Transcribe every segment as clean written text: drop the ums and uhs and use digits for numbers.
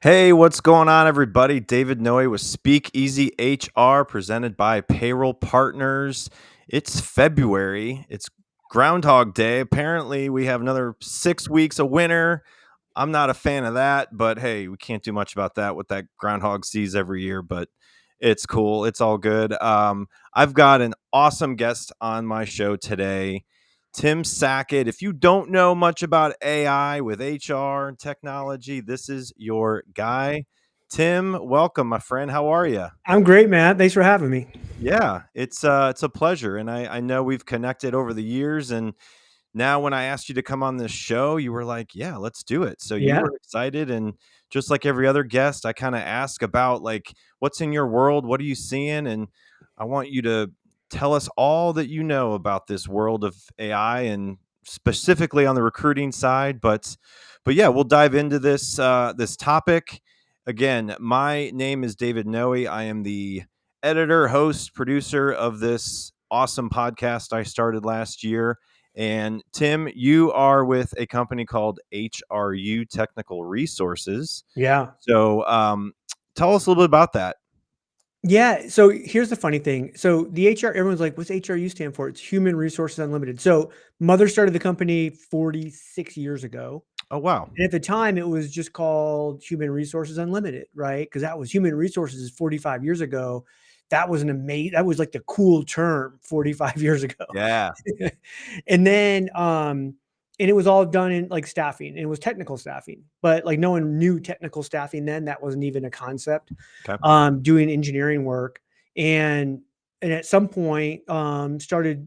Hey, what's going on, everybody? David Noe with Speak Easy HR, presented by Payroll Partners. It's February. It's Groundhog Day. Apparently, we have another 6 weeks of winter. I'm not a fan of that, but hey, we can't do much about that. What that groundhog sees every year, but it's cool. It's all good. I've got an awesome guest on my show today. Tim Sackett. If you don't know much about AI with HR and technology, this is your guy. Tim, welcome, my friend. How are you? I'm great, man. Thanks for having me. Yeah, it's a pleasure, and I know we've connected over the years, and now when I asked you to come on this show, you were like, "Yeah, let's do it." So you Yeah. were excited, and just like every other guest, I kind of ask about like what's in your world, what are you seeing, and I want you to tell us all that you know about this world of AI and specifically on the recruiting side. But yeah, we'll dive into this topic. Again, my name is David Noe. I am the editor, host, producer of this awesome podcast I started last year. And Tim, you are with a company called HRU Technical Resources. Yeah. So tell us a little bit about that. Yeah. So here's the funny thing. So the HR, everyone's like, what's HRU stand for? It's Human Resources Unlimited. So mother started the company 46 years ago. Oh, wow. And at the time, it was just called Human Resources Unlimited, right? Because that was Human Resources 45 years ago. That was that was like the cool term 45 years ago. Yeah. And then and it was all done in like staffing, and it was technical staffing, but like no one knew technical staffing then. That wasn't even a concept. Okay. Doing engineering work. And at some point started,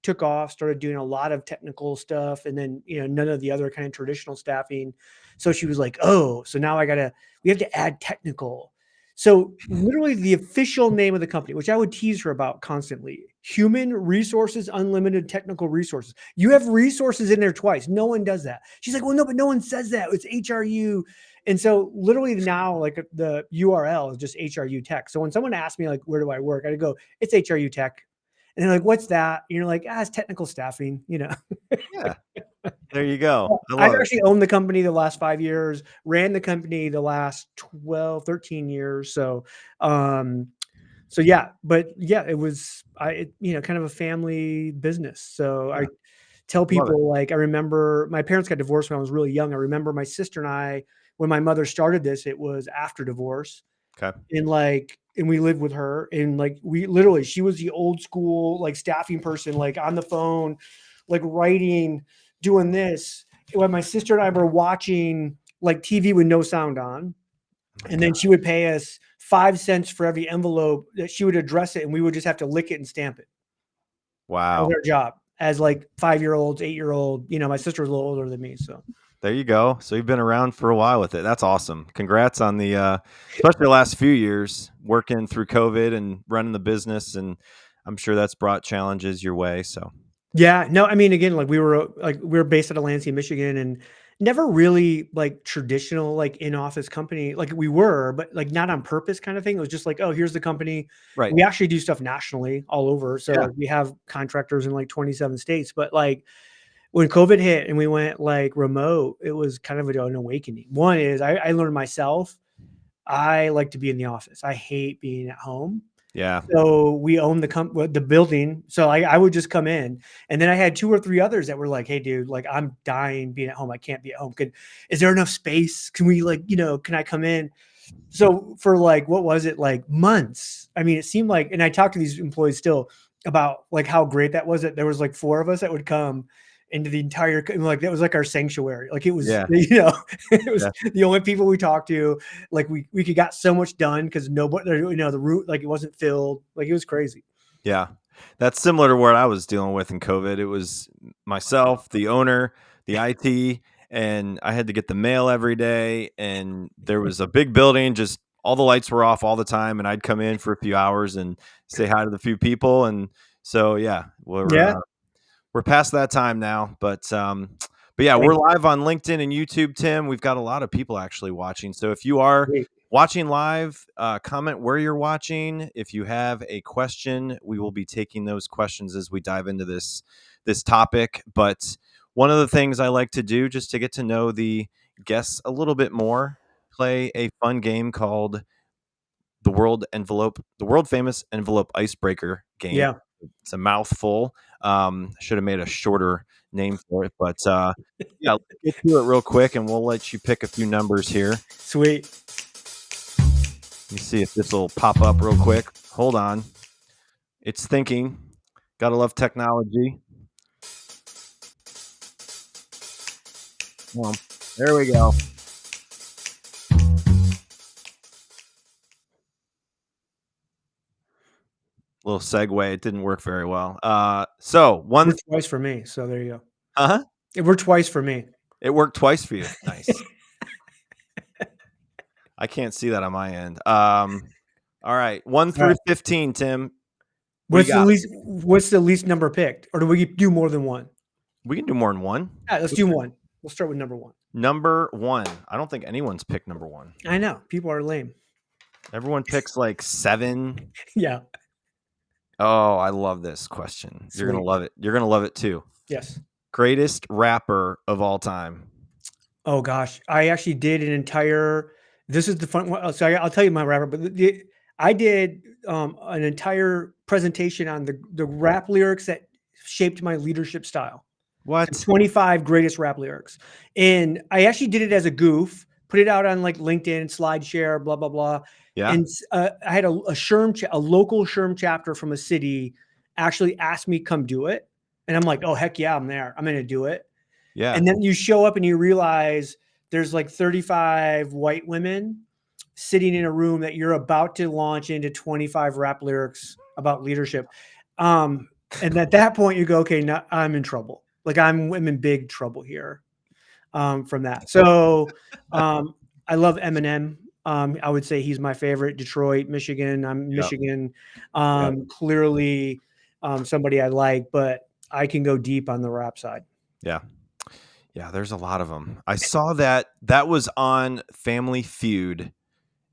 took off, started doing a lot of technical stuff, and then none of the other kind of traditional staffing. So she was like, oh, so now we have to add technical. So literally the official name of the company, which I would tease her about constantly, Human Resources Unlimited Technical Resources. You have resources in there twice. No one does that. She's like, well, no, but no one says that. It's HRU. And so literally now, like the URL is just HRU Tech. So when someone asks me like, where do I work? I go, it's HRU Tech. And they're like, what's that? And you're like, it's technical staffing. Yeah. There you go. I I've love it. actually owned the company the last 5 years, ran the company the last 12, 13 years. So yeah, but yeah, kind of a family business. So Yeah. I tell Love it. people, like, I remember my parents got divorced when I was really young. I remember my sister and I, when my mother started this, it was after divorce. Okay. And we lived with her, and like we literally, she was the old school like staffing person, like on the phone, like writing, doing this. When my sister and I were watching like TV with no sound on, Oh my and God. then she would pay us 5 cents for every envelope that she would address it, and we would just have to lick it and stamp it. That was Wow. our job as like 5-year-olds, 8-year-old. My sister was a little older than me, so There you go. So you've been around for a while with it. That's awesome. Congrats on the especially the last few years working through COVID and running the business, and I'm sure that's brought challenges your way. So yeah. No, I mean, again, like we were based out of Lansing, Michigan, and never really like traditional like in office company. Like we were, but like not on purpose kind of thing. It was just like, oh, here's the company. right. We actually do stuff nationally all over. Yeah. So we have contractors in like 27 states. But like when COVID hit and we went like remote, it was kind of an awakening. One is I learned myself, I like to be in the office. I hate being at home. Yeah. So we own the building. So I would just come in, and then I had 2 or 3 others that were like, "Hey, dude, like I'm dying being at home. I can't be at home. Is there enough space? Can we can I come in?" So for like, what was it, like months? I mean, it seemed like, and I talk to these employees still about like how great that was. That there was like 4 of us that would come into the entire, like that was like our sanctuary. Like it was, Yeah. it was Yeah. the only people we talked to. Like we could got so much done because nobody, the route, like it wasn't filled. Like it was crazy. Yeah. That's similar to what I was dealing with in COVID. It was myself, the owner, the IT, and I had to get the mail every day. And there was a big building, just all the lights were off all the time. And I'd come in for a few hours and say hi to the few people. And so, yeah, Yeah. we're past that time now. But yeah, we're Thank live on LinkedIn and YouTube, Tim. We've got a lot of people actually watching. So if you are you. watching live, comment where you're watching. If you have a question, we will be taking those questions as we dive into this topic. But one of the things I like to do just to get to know the guests a little bit more, play a fun game called the world famous envelope icebreaker game. Yeah. It's a mouthful. Should have made a shorter name for it, but yeah, let's get through it real quick, and we'll let you pick a few numbers here. Sweet. Let me see if this will pop up real quick. Hold on, it's thinking. Gotta love technology. There we go. Little segue. It didn't work very well. So It one. worked twice for me, so there you go. Uh-huh. It worked twice for me. It worked twice for you. Nice. I can't see that on my end. All right, 1 All through right. 15, Tim. What do you got? What's the least number picked? Or do we do more than one? We can do more than one. Yeah, let's do one. We'll start with number one. Number one. I don't think anyone's picked number one. I know. People are lame. Everyone picks like 7. Yeah. Oh, I love this question. You're gonna Sweet. love it. You're gonna love it too. Yes. Greatest rapper of all time. Oh gosh, I actually did an entire. This is the fun one. So I'll tell you my rapper, but I did an entire presentation on the rap lyrics that shaped my leadership style. What? 25 greatest rap lyrics, and I actually did it as a goof. Put it out on like LinkedIn, SlideShare, blah blah blah. Yeah. And I had a local SHRM chapter from a city actually asked me come do it, and I'm like, oh heck yeah, I'm there. I'm going to do it. Yeah. And then you show up and you realize there's like 35 white women sitting in a room that you're about to launch into 25 rap lyrics about leadership. And at that point you go, okay, now I'm in trouble. Like I'm in big trouble here from that. So I love Eminem. I would say he's my favorite. Detroit, Michigan. I'm Yep. Michigan. Yep. Clearly somebody I like, but I can go deep on the rap side. Yeah. Yeah, there's a lot of them. I saw that was on Family Feud,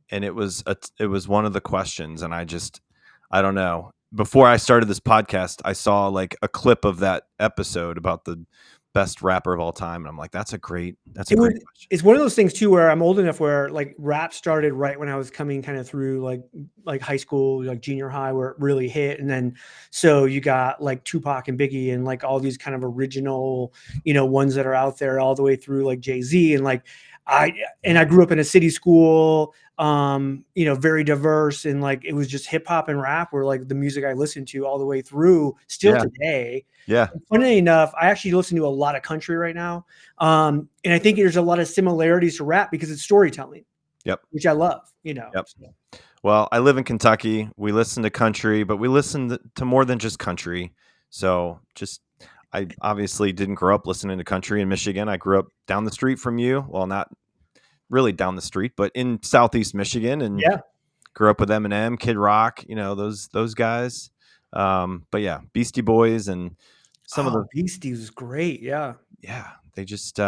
and it was one of the questions, and I don't know. Before I started this podcast, I saw like a clip of that episode about the best rapper of all time, and I'm like, that's a great question. It's one of those things too where I'm old enough where like rap started right when I was coming kind of through like high school, like junior high, where it really hit. And then so you got like Tupac and Biggie and like all these kind of original, ones that are out there all the way through like Jay-Z. And like I grew up in a city school, very diverse, and like it was just hip hop and rap were like the music I listened to all the way through still today. Yeah. And funny enough, I actually listen to a lot of country right now. And I think there's a lot of similarities to rap because it's storytelling. Yep. Which I love, Yep. Well, I live in Kentucky. We listen to country, but we listen to more than just country. So I obviously didn't grow up listening to country in Michigan. I grew up down the street from you. Well, not really down the street, but in Southeast Michigan, and grew up with Eminem, Kid Rock, those guys. But yeah, Beastie Boys and some of the Beasties was great. Yeah. Yeah. They just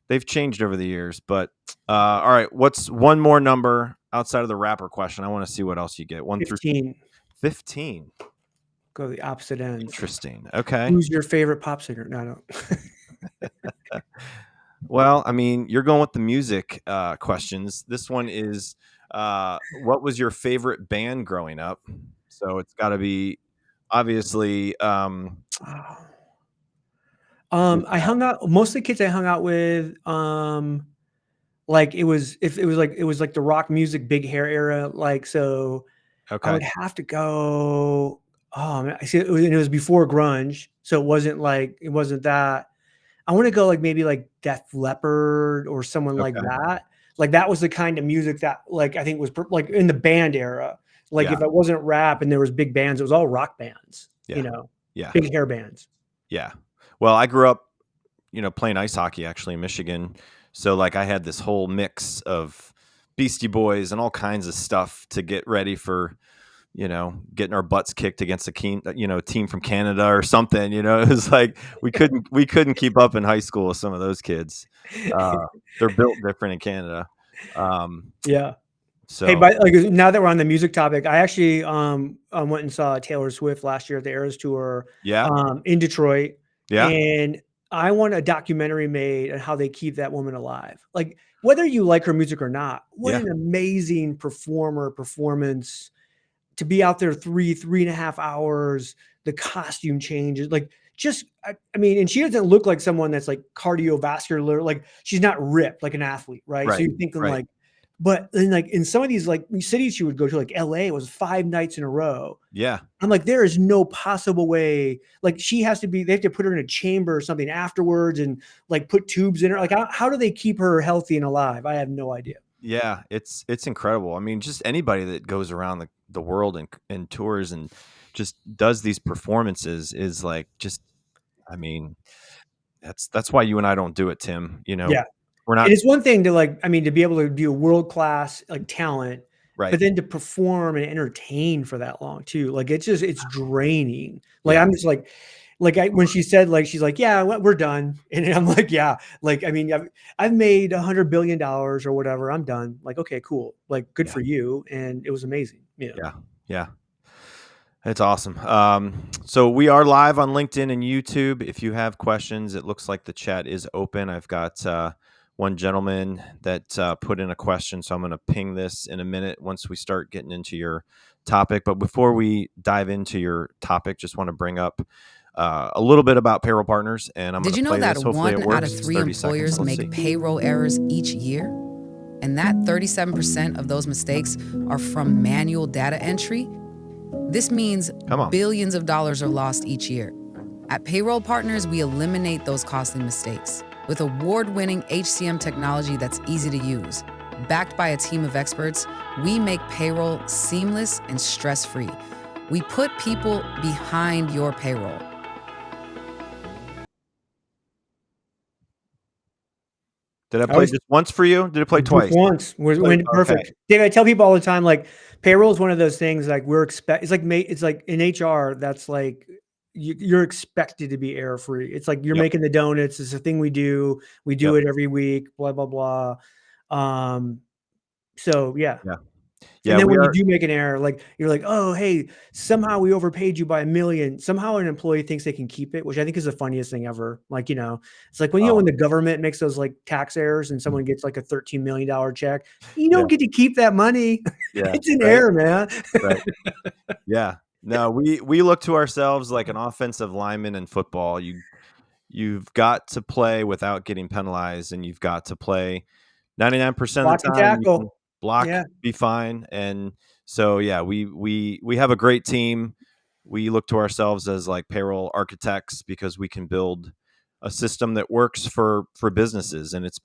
they've changed over the years. But all right, what's one more number outside of the rapper question? I want to see what else you get. 1 through 15. Go the opposite ends. Interesting. Okay. Who's your favorite pop singer? No. Well, I mean, you're going with the music questions. This one is what was your favorite band growing up? So it's got to be obviously. I hung out. Most of the kids I hung out with, like it was like the rock music, big hair era. Like so, Okay. I would have to go. Oh man, I see. It was before grunge, so it wasn't that. I want to go like maybe like Def Leppard or someone like that. Like that was the kind of music that like I think was like in the band era. Like if it wasn't rap and there was big bands, it was all rock bands. Big hair bands. Yeah. Well, I grew up, playing ice hockey actually in Michigan. So like I had this whole mix of Beastie Boys and all kinds of stuff to get ready for, getting our butts kicked against a team from Canada or something. It was like we couldn't keep up in high school with some of those kids. They're built different in Canada. Yeah. So hey, but like now that we're on the music topic, I actually went and saw Taylor Swift last year at the Eras Tour. In Detroit. Yeah. And I want a documentary made on how they keep that woman alive. Like whether you like her music or not, what Yeah. an amazing performance to be out there 3.5 hours, the costume changes, like just I mean, and she doesn't look like someone that's like cardiovascular, like she's not ripped like an athlete, right? So Right. you're thinking Right. like, but then like in some of these like cities she would go to, like LA, it was 5 nights in a row. Yeah. I'm like, there is no possible way. Like she has to be, they have to put her in a chamber or something afterwards and like put tubes in her. Like, how do they keep her healthy and alive? I have no idea. Yeah, it's incredible. I mean, just anybody that goes around the world and tours and just does these performances is like just I mean, that's why you and I don't do it, Tim. Yeah. We're And not it's one thing to like, I mean, to be able to be a world class like talent, right. but then to perform and entertain for that long too. Like it's just it's draining. Like Yeah, I'm just like I when she said like she's like, yeah, we're done. And I'm like, yeah, like I mean, I've made $100 billion or whatever. I'm done. Like, okay, cool. Like good yeah, for you. And it was amazing. Yeah. yeah, yeah. It's awesome. So we are live on LinkedIn and YouTube. If you have questions, it looks like the chat is open. I've got one gentleman that put in a question, so I'm going to ping this in a minute once we start getting into your topic. But before we dive into your topic, just want to bring up a little bit about payroll partners, and I'm going Did to you know play that this. Hopefully, it one out works. of It's three 30 seconds. employers Let's see. make payroll errors each year? And that 37% of those mistakes are from manual data entry? This means Come on. billions of dollars are lost each year. At Payroll Partners, we eliminate those costly mistakes with award-winning HCM technology that's easy to use. Backed by a team of experts, we make payroll seamless and stress-free. We put people behind your payroll. Did I I play was just once for you? Did it play just twice? once when Okay. perfect. David, I tell people all the time, like payroll is one of those things like it's like it's like in HR, that's like you're expected to be error free. It's like you're Yep. making the donuts. It's a thing we do. We do Yep. it every week, blah, blah, blah. Um, so yeah. Yeah. And Yeah. then We when you are. do make an error, like you're like, oh, hey, somehow we overpaid you by 1 million. Somehow an employee thinks they can keep it, which I think is the funniest thing ever. Like, it's like when Oh, when the government makes those like tax errors and someone gets like a $13 million check, you yeah. don't get to keep that money. Yeah. It's an Right. error, man. Right. Yeah. No, we look to ourselves like an offensive lineman in football. You've got to play without getting penalized, and you've got to play 99% of Block the and time. You can tackle. block, Yeah. be fine. And so yeah, we have a great team. We look to ourselves as like payroll architects because we can build a system that works for businesses. And it's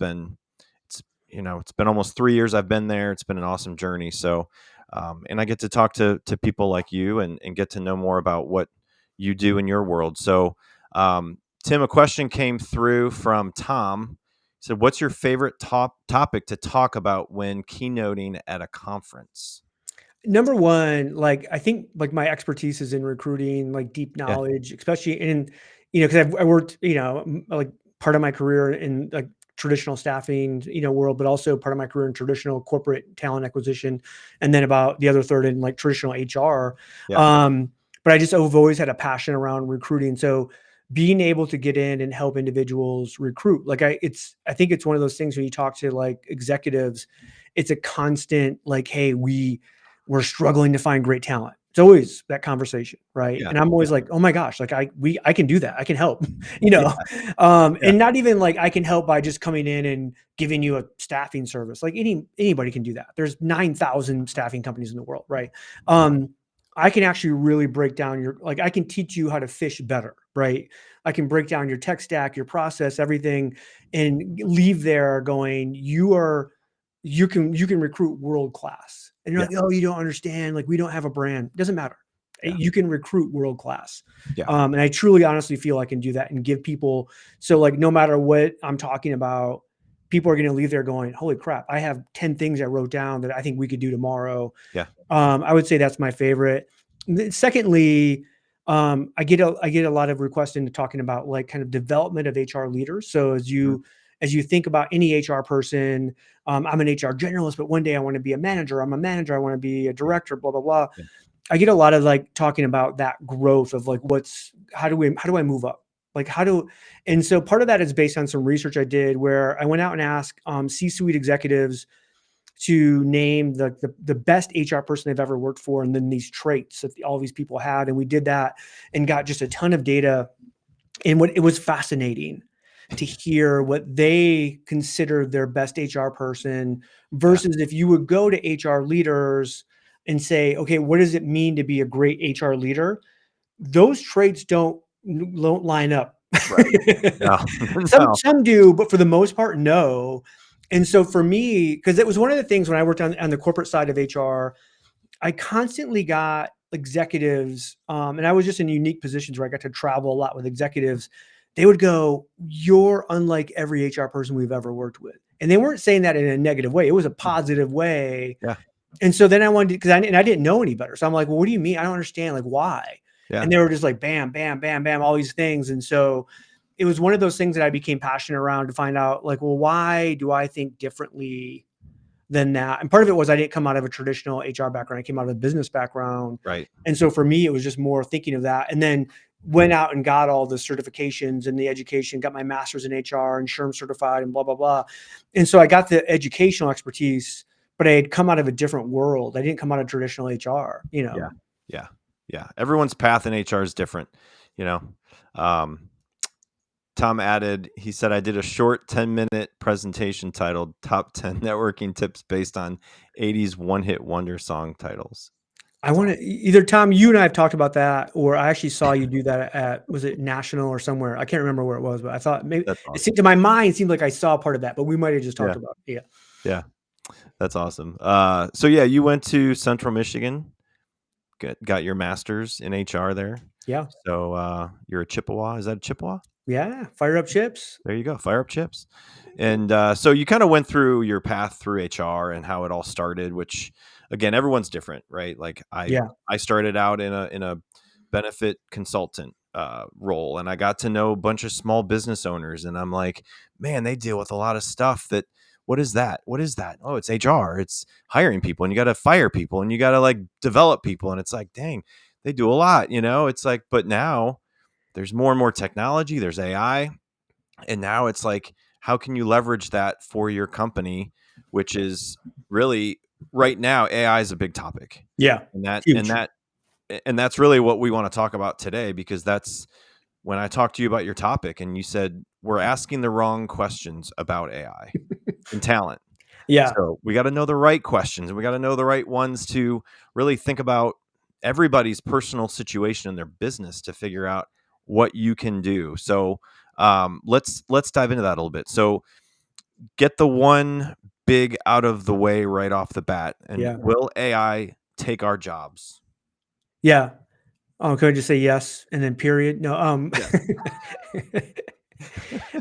it's been almost 3 years I've been there. It's been an awesome journey. So and I get to talk to people like you and get to know more about what you do in your world. So Tim, a question came through from Tom. He said, "What's your favorite topic to talk about when keynoting at a conference?" Number one, like I think like my expertise is in recruiting, like deep Yeah, knowledge, especially in, because I worked, like part of my career in like traditional staffing, world, but also part of my career in traditional corporate talent acquisition, and then about the other third in like traditional HR. yeah, But I just have always had a passion around recruiting. So being able to get in and help individuals recruit, like I think it's one of those things when you talk to like executives, it's a constant like, hey, we're struggling to find great talent. It's always that conversation, right? yeah, And I'm yeah, always like, oh my gosh, like I can do that. I can help, yeah, yeah, and not even like I can help by just coming in and giving you a staffing service. Like anybody can do that. There's 9,000 staffing companies in the world, right? yeah, Um, I can actually really break down like I can teach you how to fish better, right? I can break down your tech stack, your process, everything, and leave there going, you can recruit world class. And you're yeah, like, oh, you don't understand. Like we don't have a brand. It doesn't matter. yeah, You can recruit world class. yeah, And I truly honestly feel I can do that and give people. So like, no matter what I'm talking about, people are going to leave there going, holy crap, I have 10 things I wrote down that I think we could do tomorrow. yeah, I would say that's my favorite. Secondly, I get a lot of requests into talking about like kind of development of HR leaders. So mhm, as you think about any HR person, I'm an HR generalist, but one day I want to be a manager. I'm a manager. I want to be a yeah, director. Blah blah blah. yeah, I get a lot of like talking about that growth of like how do I move up? Like and so part of that is based on some research I did where I went out and asked C-suite executives to name the best HR person they've ever worked for, and then these traits that all these people had. And we did that and got just a ton of data. And what it was fascinating to hear what they considered their best HR person versus if you would go to HR leaders and say, okay, what does it mean to be a great HR leader? Those traits don't line up. Right. No. No. Some do, but for the most part, no. And so for me, because it was one of the things when I worked on the corporate side of HR, I constantly got executives, and I was just in unique positions where I got to travel a lot with executives. They would go, "You're unlike every HR person we've ever worked with," and they weren't saying that in a negative way. It was a positive way. Yeah. And so then I wanted to, because I didn't know any better. So I'm like, "Well, what do you mean? I don't understand. Like, why?" Yeah. And they were just like, "Bam, bam, bam, bam," all these things. And so it was one of those things that I became passionate around to find out, like, well, why do I think differently than that? And part of it was I didn't come out of a traditional HR background. I came out of a business background. Right. And so for me, it was just more thinking of that. And then went out and got all the certifications and the education, got my master's in HR and SHRM certified and blah, blah, blah. And so I got the educational expertise, but I had come out of a different world. I didn't come out of traditional HR, you know? Yeah. Yeah. Yeah. Everyone's path in HR is different, you know? Tom added, he said, I did a short 10-minute presentation titled Top 10 Networking Tips Based on 80s One-Hit Wonder Song Titles. I want to either, Tom, you and I have talked about that, or I actually saw you do that at, was it National or somewhere? I can't remember where it was, but I thought maybe That's it awesome. seemed, to my mind, seemed like I saw part of that, but we might have just talked about it. Yeah. Yeah. That's awesome. So yeah, you went to Central Michigan, got your master's in HR there. Yeah. So you're a Chippewa. Is that a Chippewa? Yeah. Fire up chips. There you go. Fire up chips. And so you kind of went through your path through HR and how it all started, which again, everyone's different, right? Like I started out in a benefit consultant role, and I got to know a bunch of small business owners, and I'm like, man, they deal with a lot of stuff that, what is that? What is that? Oh, it's HR. It's hiring people, and you got to fire people, and you got to like develop people. And it's like, dang, they do a lot, you know? It's like, but now there's more and more technology, there's AI. And now it's like, how can you leverage that for your company, which is really right now, AI is a big topic. Yeah. And that's really what we want to talk about today, because that's when I talked to you about your topic and you said, we're asking the wrong questions about AI and talent. Yeah. So we got to know the right questions, and we got to know the right ones to really think about everybody's personal situation in their business to figure out what you can do. So let's dive into that a little bit. So get the one big out of the way right off the bat. And will AI take our jobs? Yeah. Could I just say yes and then period? No.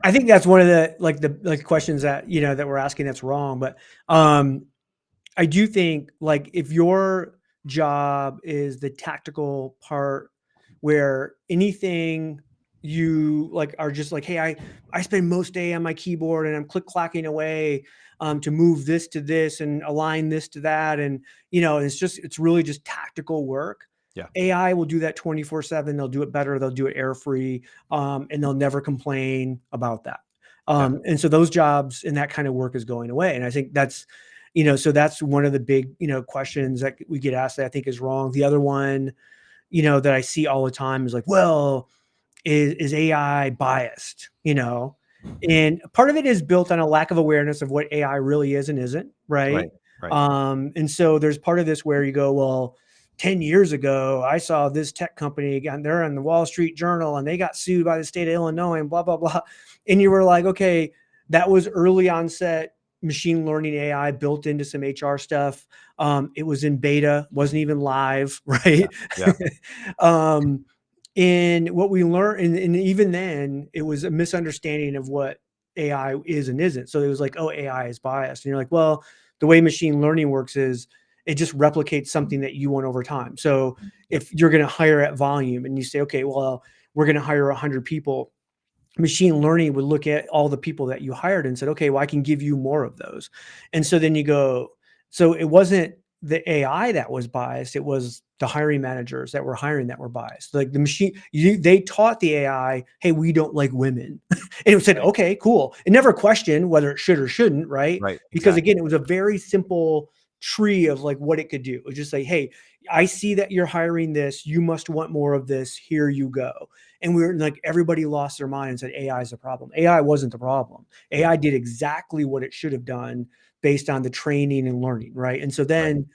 I think that's one of the questions that, you know, that we're asking that's wrong. But I do think, like, if your job is the tactical part where anything you like are just like, hey, I spend most day on my keyboard and I'm click clacking away to move this to this and align this to that. And, you know, it's really just tactical work. Yeah. AI will do that 24/7. They'll do it better. They'll do it air free. And they'll never complain about that. And so those jobs and that kind of work is going away. And I think that's, you know, so that's one of the big, you know, questions that we get asked that I think is wrong. The other one, you know, that I see all the time is like, well, is AI biased, you know? And part of it is built on a lack of awareness of what AI really is and isn't, right? Right. And so there's part of this where you go, well, 10 years ago, I saw this tech company, and they're in the Wall Street Journal, and they got sued by the state of Illinois and blah, blah, blah. And you were like, okay, that was early onset machine learning AI built into some HR stuff. It was in beta, wasn't even live, right? Yeah. And what we learned, and even then, it was a misunderstanding of what AI is and isn't. So it was like, oh, AI is biased. And you're like, well, the way machine learning works is it just replicates something that you want over time. So if you're going to hire at volume and you say, okay, well, we're going to hire 100 people, machine learning would look at all the people that you hired and said, okay, well, I can give you more of those. And so then you go, so it wasn't the AI that was biased. It was the hiring managers that were hiring that were biased. Like the machine, they taught the AI, hey, we don't like women. And it said, Right. okay, cool. It never questioned whether it should or shouldn't, right? Right. Because Exactly. again, it was a very simple tree of like what it could do. It was just like, hey, I see that you're hiring this. You must want more of this. Here you go. And we were like, everybody lost their mind and said, AI is the problem. AI wasn't the problem. Yeah. AI did exactly what it should have done based on the training and learning, right? And so Right. then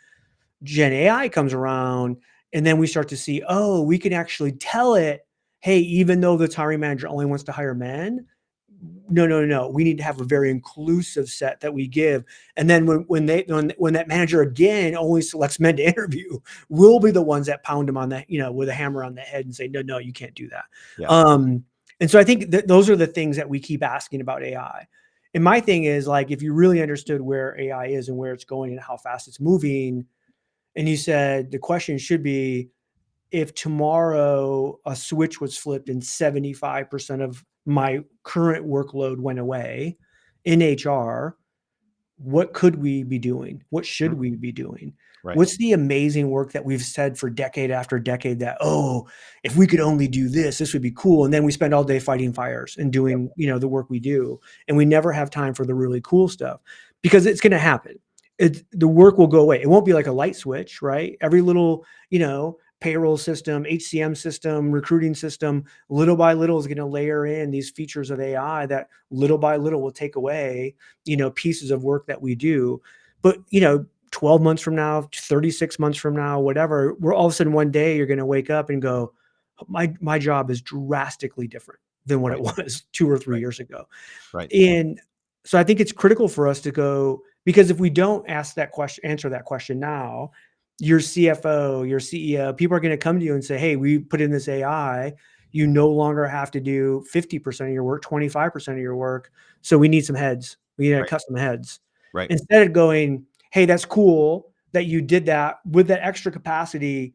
Gen AI comes around, and then we start to see, oh, we can actually tell it, hey, even though the hiring manager only wants to hire men, no, no, no. We need to have a very inclusive set that we give. And then when that manager again only selects men to interview, we'll be the ones that pound them on the, with a hammer on the head and say, no, no, you can't do that. Yeah. And so I think that those are the things that we keep asking about AI. And my thing is like, if you really understood where AI is and where it's going and how fast it's moving, and you said the question should be, if tomorrow a switch was flipped and 75% of my current workload went away in HR, what could we be doing? What should Mhm. we be doing? Right. What's the amazing work that we've said for decade after decade that, oh, if we could only do this, this would be cool. And then we spend all day fighting fires and Yep. doing, the work we do. And we never have time for the really cool stuff because it's going to happen. The work will go away. It won't be like a light switch, right? Every little, payroll system, HCM system, recruiting system, little by little is going to layer in these features of AI that little by little will take away, pieces of work that we do. But, 12 months from now, 36 months from now, whatever, we're all of a sudden one day you're going to wake up and go, my job is drastically different than what it Right. was 2 or 3 Right. years ago. Right. And so I think it's critical for us to go, because if we don't answer that question now, your CFO, your CEO, people are going to come to you and say, hey, we put in this AI. You no longer have to do 50% of your work, 25% of your work. So we need some heads. We need to Right. cut some heads. Right. Instead of going, hey, that's cool that you did that with that extra capacity.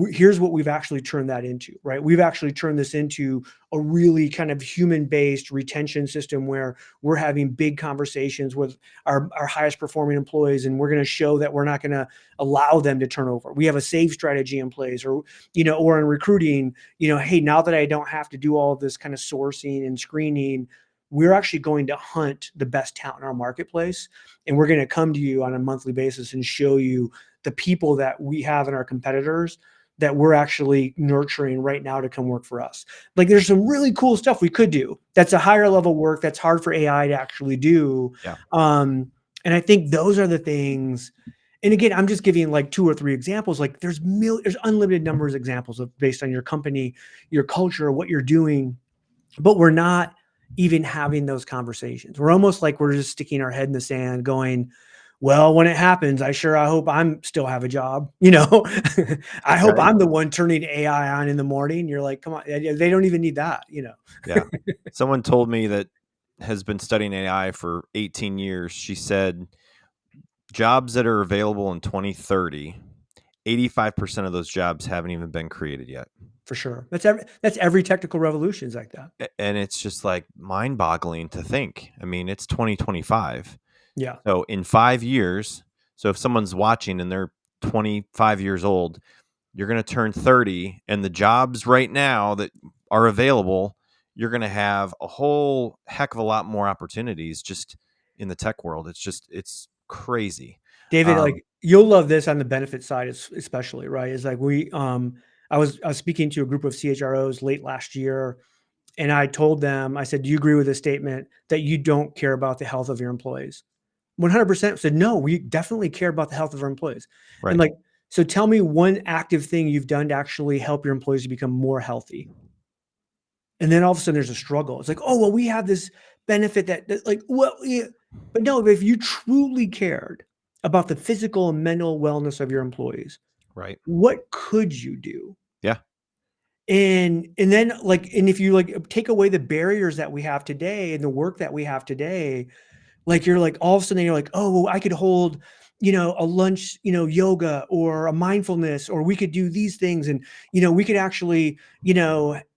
Here's what we've actually turned that into, right? We've actually turned this into a really kind of human-based retention system where we're having big conversations with our highest performing employees, and we're going to show that we're not going to allow them to turn over. We have a save strategy in place, or or in recruiting, hey, now that I don't have to do all of this kind of sourcing and screening, we're actually going to hunt the best talent in our marketplace, and we're going to come to you on a monthly basis and show you the people that we have in our competitors that we're actually nurturing right now to come work for us. Like there's some really cool stuff we could do. That's a higher level work that's hard for AI to actually do. Yeah. And I think those are the things. And again, I'm just giving like 2 or 3 examples. Like there's unlimited numbers of examples of based on your company, your culture, what you're doing, but we're not even having those conversations. We're almost like we're just sticking our head in the sand going, well, when it happens, I hope I'm still have a job. I hope Okay. I'm the one turning AI on in the morning. You're like, come on, they don't even need that. Yeah. Someone told me that has been studying AI for 18 years. She said jobs that are available in 2030, 85% of those jobs haven't even been created yet. For sure. That's every technical revolution is like that. And it's just like mind boggling to think. I mean, it's 2025. Yeah. So in 5 years, so if someone's watching and they're 25 years old, you're going to turn 30, and the jobs right now that are available, you're going to have a whole heck of a lot more opportunities just in the tech world. It's crazy. David, Um, like you'll love this on the benefit side, especially, right? It's like I was speaking to a group of CHROs late last year, and I told them, I said, do you agree with the statement that you don't care about the health of your employees? 100% said, no, we definitely care about the health of our employees. And right. like, so tell me one active thing you've done to actually help your employees to become more healthy. And then all of a sudden there's a struggle. It's like, oh, well, we have this benefit that like, well, yeah. But no, if you truly cared about the physical and mental wellness of your employees, Right. what could you do? Yeah. And then like, and if you like take away the barriers that we have today and the work that we have today, like you're like all of a sudden you're like, oh, well, I could hold, a lunch, yoga or a mindfulness, or we could do these things. And, we could actually,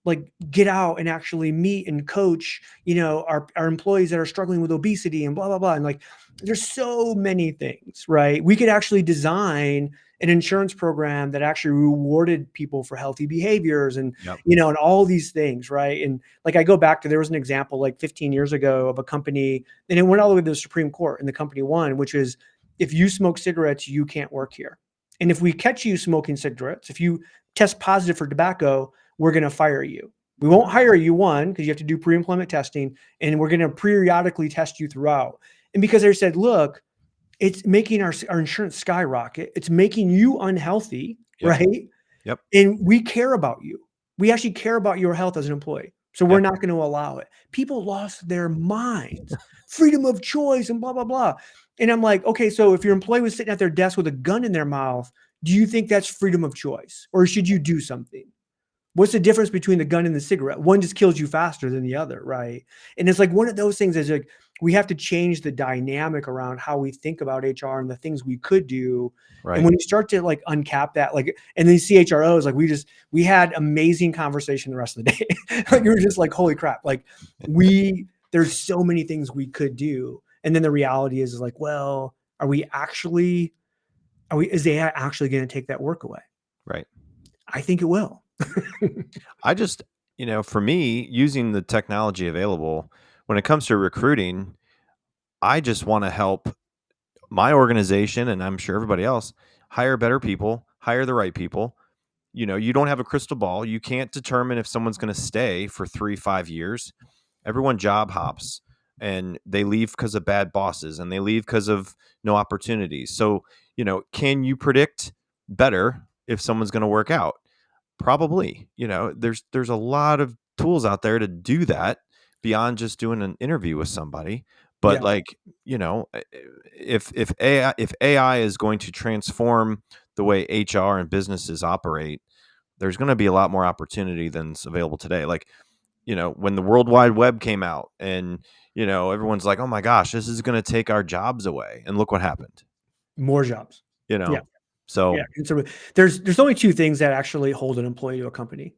like get out and actually meet and coach, our employees that are struggling with obesity and blah, blah, blah. And like, there's so many things, right? We could actually design an insurance program that actually rewarded people for healthy behaviors and, Yep. and all these things, right? And like, I go back to, there was an example like 15 years ago of a company, and it went all the way to the Supreme Court, and the company won, which is, if you smoke cigarettes, you can't work here. And if we catch you smoking cigarettes, if you test positive for tobacco, we're going to fire you. We won't hire you, one, because you have to do pre-employment testing, and we're going to periodically test you throughout. And because they said, look, it's making our insurance skyrocket. It's making you unhealthy, Yep. right? Yep. And we care about you. We actually care about your health as an employee. So we're not going to allow it. People lost their minds, freedom of choice and blah, blah, blah. And I'm like, okay, so if your employee was sitting at their desk with a gun in their mouth, do you think that's freedom of choice, or should you do something? What's the difference between the gun and the cigarette? One just kills you faster than the other, right? And it's like one of those things is like, we have to change the dynamic around how we think about HR and the things we could do. Right. And when you start to like uncap that, like, and then CHROs, like we had amazing conversation the rest of the day. Like, you were just like, holy crap. Like there's so many things we could do. And then the reality is like, well, is AI actually going to take that work away? Right. I think it will. I just, for me, using the technology available when it comes to recruiting, I just want to help my organization, and I'm sure everybody else, hire better people, hire the right people. You don't have a crystal ball. You can't determine if someone's going to stay for 3-5 years. Everyone job hops, and they leave because of bad bosses, and they leave because of no opportunities. So, can you predict better if someone's going to work out? Probably. There's a lot of tools out there to do that beyond just doing an interview with somebody. But if AI is going to transform the way HR and businesses operate, there's going to be a lot more opportunity than's available today. Like, when the World Wide Web came out, and everyone's like, oh my gosh, this is going to take our jobs away, and look what happened. More jobs. Yeah. So there's only two things that actually hold an employee to a company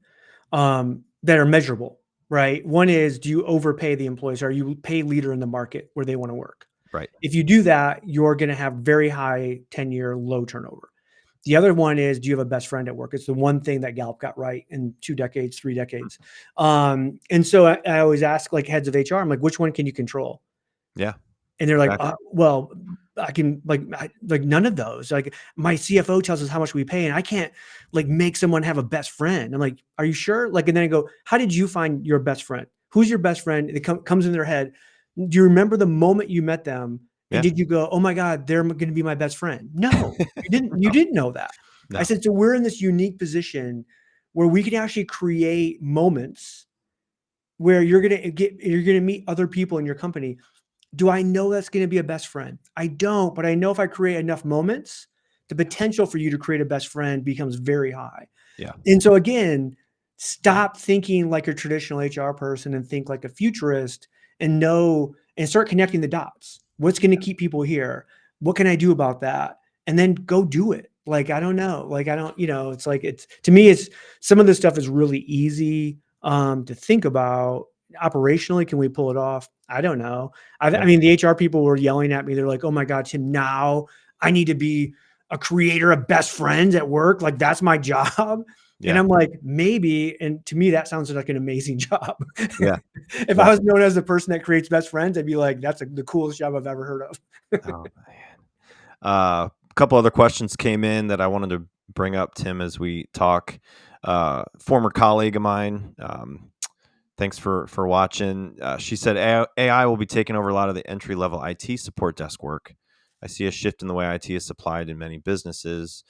that are measurable, right? One is, do you overpay the employees? Are you pay leader in the market where they want to work? Right. If you do that, you're going to have very high tenure, low turnover. The other one is, do you have a best friend at work? It's the one thing that Gallup got right in 2 decades, 3 decades. And so I always ask like heads of HR, I'm like, which one can you control? Yeah. And they're like, well, I can like none of those. Like, my CFO tells us how much we pay, and I can't like make someone have a best friend. I'm like, are you sure? Like, and then I go, how did you find your best friend? Who's your best friend? It comes in their head. Do you remember the moment you met them? And did you go, oh my God, they're going to be my best friend? No, you didn't. You didn't know that. No. I said, so we're in this unique position where we can actually create moments where you're going to meet other people in your company. Do I know that's going to be a best friend? I don't, but I know if I create enough moments, the potential for you to create a best friend becomes very high. Yeah. And so again, stop thinking like a traditional HR person and think like a futurist, and start connecting the dots. What's going to keep people here? What can I do about that? And then go do it. Like, I don't know. Like, I don't, it's like, to me, it's some of this stuff is really easy to think about. Operationally, can we pull it off? I don't know. I mean, the HR people were yelling at me. They're like, oh my God, Tim, now I need to be a creator of best friends at work. Like, that's my job. Yeah. And I'm like, maybe. And to me, that sounds like an amazing job. Yeah. If I was known as the person that creates best friends, I'd be like, that's the coolest job I've ever heard of. Oh, man. A couple other questions came in that I wanted to bring up, Tim, as we talk. Former colleague of mine, thanks for watching. She said AI will be taking over a lot of the entry-level IT support desk work. I see a shift in the way IT is supplied in many businesses.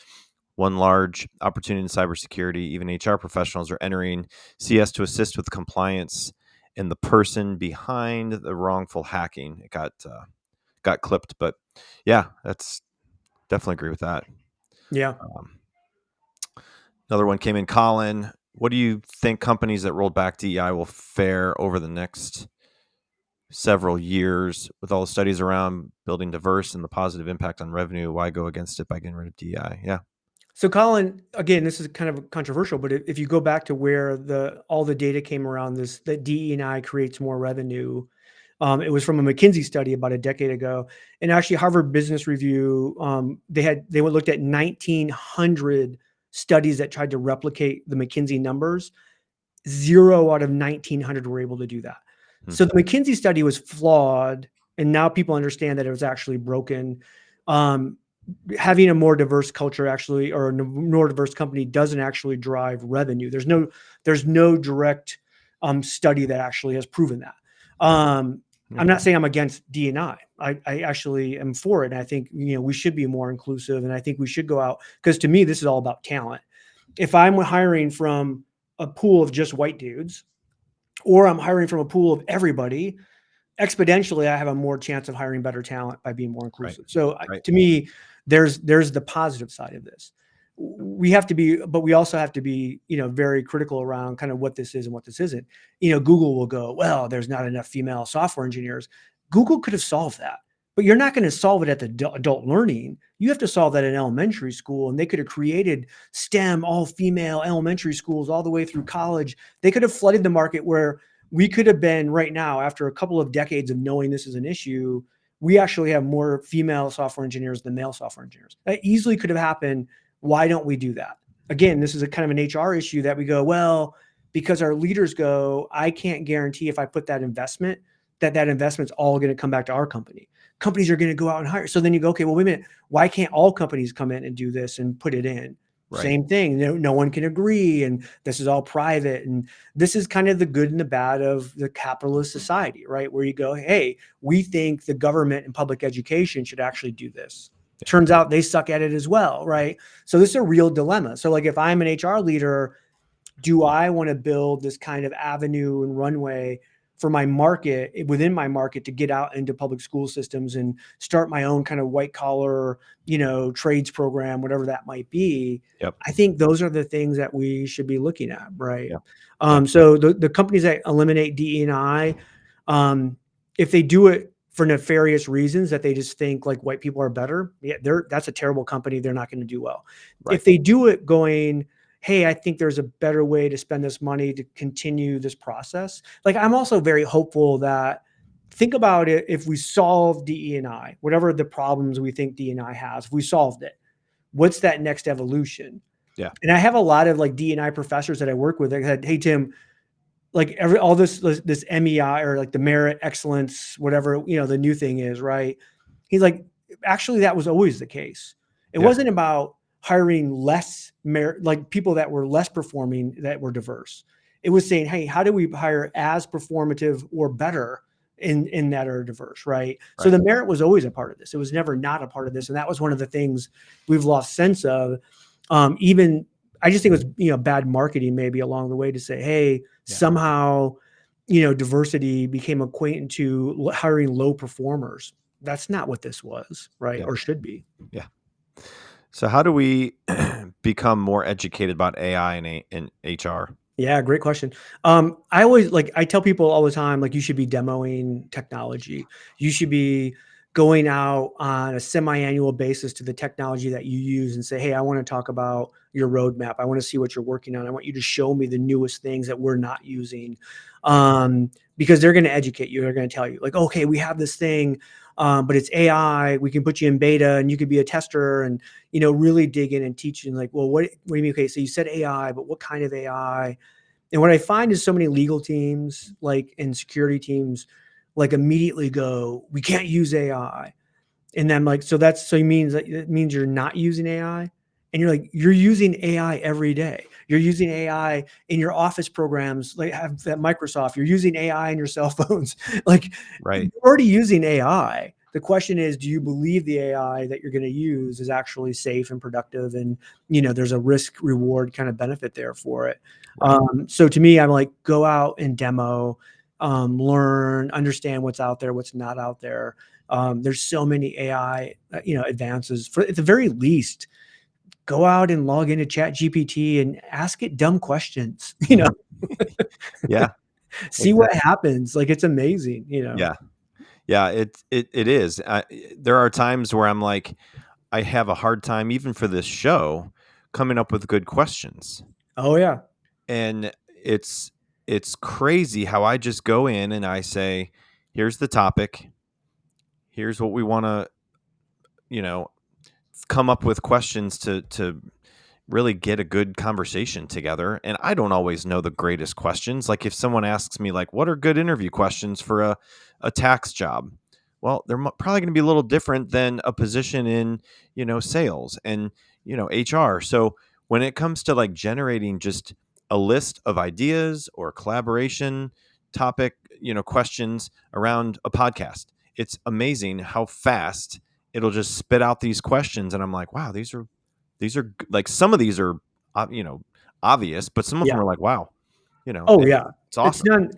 One large opportunity in cybersecurity, even HR professionals are entering CS to assist with compliance and the person behind the wrongful hacking. It got clipped, but yeah, that's definitely agree with that. Yeah. Another one came in, Colin. What do you think companies that rolled back DEI will fare over the next several years with all the studies around building diverse and the positive impact on revenue? Why go against it by getting rid of DEI? Yeah. So Colin, again, this is kind of controversial, but if you go back to where all the data came around this, that DE&I creates more revenue. It was from a McKinsey study about a decade ago, and actually Harvard Business Review. They looked at 1,900 studies that tried to replicate the McKinsey numbers. 0 out of 1,900 were able to do that. So the McKinsey study was flawed, and now people understand that it was actually broken. Having a more diverse culture actually, or a more diverse company, doesn't actually drive revenue. There's no direct study that actually has proven that. I'm not saying I'm against D&I. I actually am for it. And I think, we should be more inclusive, and I think we should go out, because to me, this is all about talent. If I'm hiring from a pool of just white dudes, or I'm hiring from a pool of everybody, exponentially, I have a more chance of hiring better talent by being more inclusive. Right. So Right. to me, there's the positive side of this. We have to be, but we also have to be, very critical around kind of what this is and what this isn't. Google will go, well, there's not enough female software engineers. Google could have solved that, but you're not going to solve it at the adult learning. You have to solve that in elementary school, and they could have created STEM, all female elementary schools all the way through college. They could have flooded the market where we could have been right now, after a couple of decades of knowing this is an issue, we actually have more female software engineers than male software engineers. That easily could have happened. Why don't we do that? Again, this is a kind of an HR issue that we go, well, because our leaders go, I can't guarantee if I put that investment, that investment's all going to come back to our company. Companies are going to go out and hire. So then you go, okay, well, wait a minute. Why can't all companies come in and do this and put it in? Right. Same thing. No one can agree, and this is all private. And this is kind of the good and the bad of the capitalist society, right? Where you go, hey, we think the government and public education should actually do this. Turns out they suck at it as well, right? So this is a real dilemma. So like, if I'm an HR leader, do I want to build this kind of avenue and runway for my market, within my market, to get out into public school systems and start my own kind of white collar, trades program, whatever that might be? Yep. I think those are the things that we should be looking at, right? Yep. So the companies that eliminate DE&I, if they do it for nefarious reasons, that they just think like white people are better, that's a terrible company. They're not going to do well. Right. If they do it going, hey, I think there's a better way to spend this money to continue this process. Like, I'm also very hopeful that, think about it, if we solve DE&I, whatever the problems we think DE&I has, if we solved it, what's that next evolution? Yeah. And I have a lot of like DE&I professors that I work with that said, hey, Tim, like all this MEI, or like the merit excellence, whatever, the new thing is, right? He's like, actually, that was always the case. It wasn't about hiring less like people that were less performing, that were diverse. It was saying, hey, how do we hire as performative or better in that are diverse, right? So the merit was always a part of this. It was never not a part of this. And that was one of the things we've lost sense of. Even, I just think it was, bad marketing maybe along the way to say, hey, somehow, diversity became equated to hiring low performers. That's not what this was, right? Or should be. Yeah. So how do we become more educated about AI in HR? Yeah, great question. I tell people all the time, like, you should be demoing technology. You should be going out on a semi-annual basis to the technology that you use and say, hey, I want to talk about your roadmap. I want to see what you're working on. I want you to show me the newest things that we're not using. Because they're going to educate you. They're going to tell you, like, okay, we have this thing, but it's AI. We can put you in beta and you could be a tester, and, really dig in and teach you, like, well, what do you mean? Okay, so you said AI, but what kind of AI? And what I find is so many legal teams, like, and security teams, like, immediately go, we can't use AI. And then, like, so it means you're not using AI. And you're like, you're using AI every day. You're using AI in your office programs, like at Microsoft. You're using AI in your cell phones. Like, Right. You're already using AI. The question is, do you believe the AI that you're going to use is actually safe and productive? And, there's a risk reward kind of benefit there for it. Right. So to me, I'm like, go out and demo, learn, understand what's out there, what's not out there. There's so many AI, advances. At the very least, go out and log into ChatGPT and ask it dumb questions, Yeah. See what happens. Like, it's amazing, Yeah. Yeah. It is. There are times where I'm like, I have a hard time, even for this show, coming up with good questions. Oh yeah. And it's crazy how I just go in and I say, here's the topic, here's what we want to, you know, come up with questions to really get a good conversation together. And I don't always know the greatest questions. Like if someone asks me like, what are good interview questions for a tax job? Well, they're probably going to be a little different than a position in, sales and, HR. So when it comes to like generating just a list of ideas or collaboration topic, questions around a podcast, it's amazing how fast it'll just spit out these questions. And I'm like, wow, these are like, some of these are, obvious, but some of them Yeah. are like, wow, Oh yeah. it's It's awesome. done.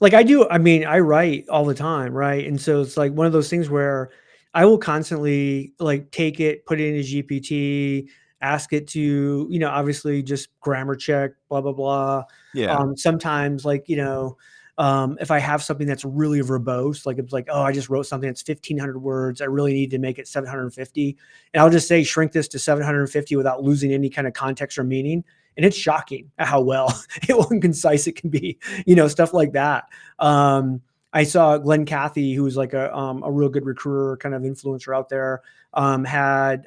Like I mean, I write all the time, right? And so it's like one of those things where I will constantly like take it, put it in a GPT, ask it to, obviously just grammar check, blah, blah, blah. Yeah. Sometimes like, if I have something that's really verbose, like it's like, oh, I just wrote something that's 1,500 words. I really need to make it 750. And I'll just say, shrink this to 750 without losing any kind of context or meaning. And it's shocking at how well and concise it can be, stuff like that. I saw Glenn Cathy, who's like a real good recruiter, kind of influencer out there, had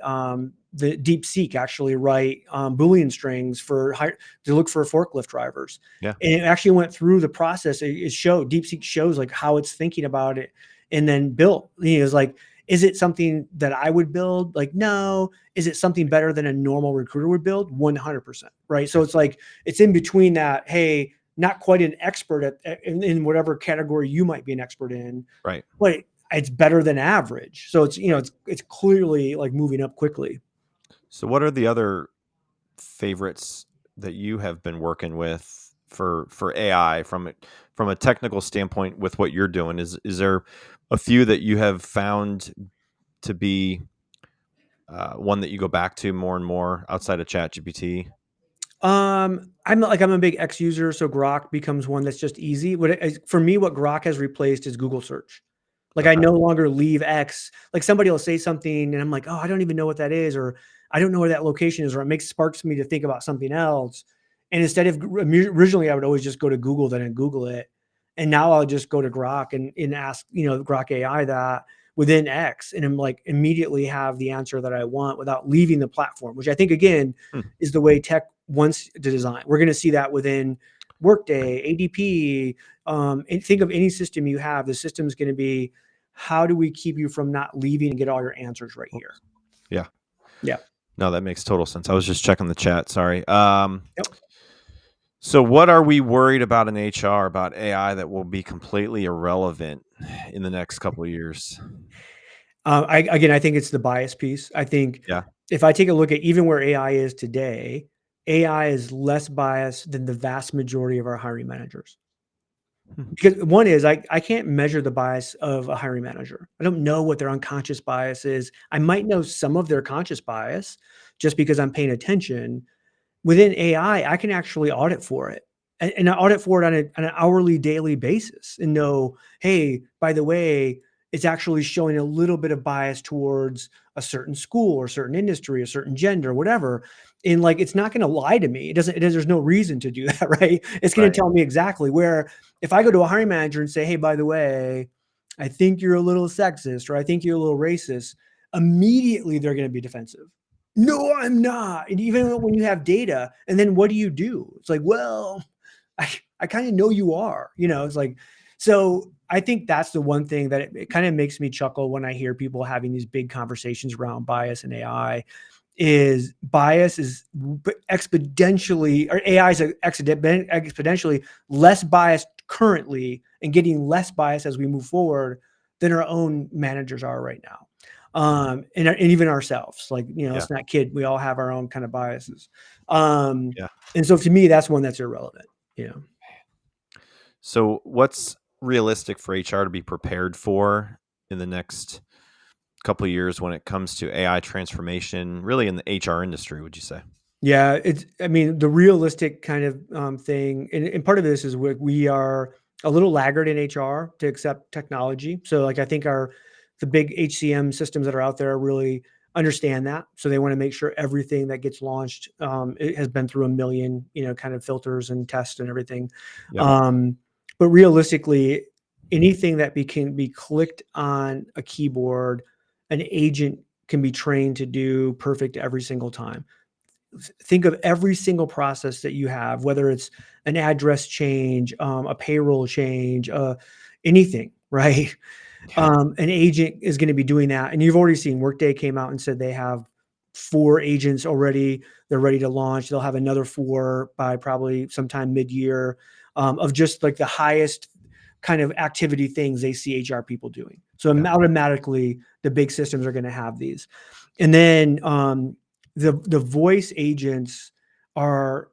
the DeepSeek actually write Boolean strings to look for forklift drivers. Yeah. And it actually went through the process. DeepSeek shows like how it's thinking about it and then built. He was like, is it something that I would build? Like, no. Is it something better than a normal recruiter would build? 100%. Right. So it's like, it's in between that. Hey, not quite an expert in whatever category you might be an expert in. Right. But it's better than average. So it's, it's clearly like moving up quickly. So what are the other favorites that you have been working with for AI from a technical standpoint with what you're doing? Is there a few that you have found to be one that you go back to more and more outside of ChatGPT? I'm a big X user, so Grok becomes one that's just easy. For me, what Grok has replaced is Google search. Like I Okay. no longer leave X. Like somebody will say something and I'm like, oh, I don't even know what that is, or I don't know where that location is, or it sparks me to think about something else. And instead of originally, I would always just go to Google, then and Google it. And now I'll just go to Grok and ask, Grok AI that within X, and I'm like immediately have the answer that I want without leaving the platform, which I think again Hmm. is the way tech wants to design. We're going to see that within Workday, ADP, and think of any system you have. The system is going to be, how do we keep you from not leaving and get all your answers right here? Yeah. Yeah. No, that makes total sense. I was just checking the chat. Sorry. Yep. So what are we worried about in HR about AI that will be completely irrelevant in the next couple of years? I think it's the bias piece. I think Yeah. if I take a look at even where AI is today, AI is less biased than the vast majority of our hiring managers. Because one is I can't measure the bias of a hiring manager. I don't know what their unconscious bias is. I might know some of their conscious bias just because I'm paying attention. Within AI, I can actually audit for it and I audit for it on an hourly, daily basis and know, hey, by the way, it's actually showing a little bit of bias towards a certain school or certain industry, a certain gender, whatever. And like, it's not going to lie to me. There's no reason to do that, right? It's going to Right. tell me exactly where, if I go to a hiring manager and say, hey, by the way, I think you're a little sexist or I think you're a little racist, immediately they're going to be defensive. No, I'm not. And even when you have data, and then what do you do? It's like, well, I kind of know you are, it's like, so I think that's the one thing that it kind of makes me chuckle when I hear people having these big conversations around bias and AI is bias is exponentially, or AI is exponentially less biased currently and getting less biased as we move forward than our own managers are right now. And even ourselves, like, let's not kid, we all have our own kind of biases. Yeah. And so to me, that's one that's irrelevant, So what's realistic for HR to be prepared for in the next couple of years when it comes to AI transformation, really in the HR industry, would you say? Yeah, the realistic kind of thing, and part of this is we are a little laggard in HR to accept technology. So like I think the big HCM systems that are out there are really understand that. So they want to make sure everything that gets launched, it has been through a million, kind of filters and tests and everything. Yep. But realistically, anything that can be clicked on a keyboard, an agent can be trained to do perfect every single time. Think of every single process that you have, whether it's an address change, a payroll change, anything, right? Yeah. An agent is going to be doing that. And you've already seen Workday came out and said they have 4 agents already. They're ready to launch. They'll have another 4 by probably sometime mid-year, of just like the highest kind of activity things they see HR people doing. So Yeah. automatically the big systems are going to have these. And then the voice agents are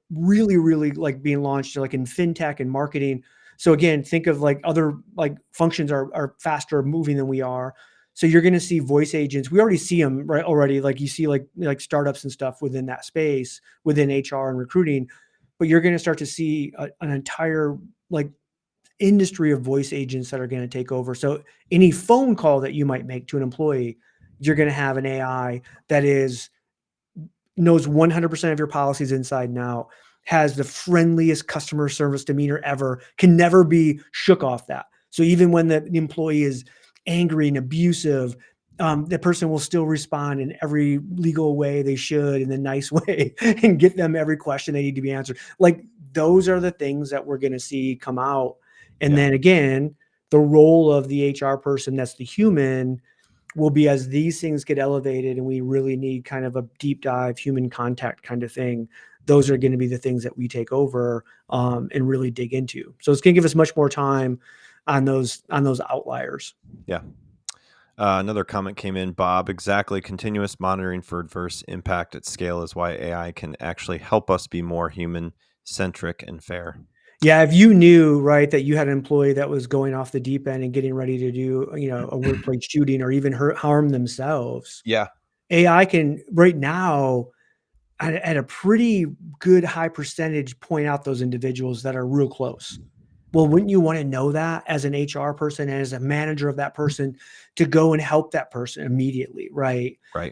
really, really like being launched like in fintech and marketing. So again, think of like other like functions are faster moving than we are. So you're going to see voice agents. We already see them right already. Like you see like startups and stuff within that space, within HR and recruiting, but you're going to start to see an entire like industry of voice agents that are going to take over. So any phone call that you might make to an employee, you're going to have an AI that knows 100% of your policies inside and out, has the friendliest customer service demeanor ever, can never be shook off that. So even when the employee is angry and abusive, the person will still respond in every legal way they should, in the nice way, and get them every question they need to be answered. Like those are the things that we're going to see come out. And Yeah. then again, the role of the HR person, that's the human, will be as these things get elevated and we really need kind of a deep dive human contact kind of thing. Those are going to be the things that we take over and really dig into. So it's going to give us much more time on those outliers. Yeah. Another comment came in, Bob. Exactly. Continuous monitoring for adverse impact at scale is why AI can actually help us be more human centric and fair. Yeah, if you knew, right, that you had an employee that was going off the deep end and getting ready to do, a workplace shooting or even harm themselves, Yeah. AI can right now at a pretty good high percentage point out those individuals that are real close. Well, wouldn't you want to know that as an HR person and as a manager of that person to go and help that person immediately, right? Right.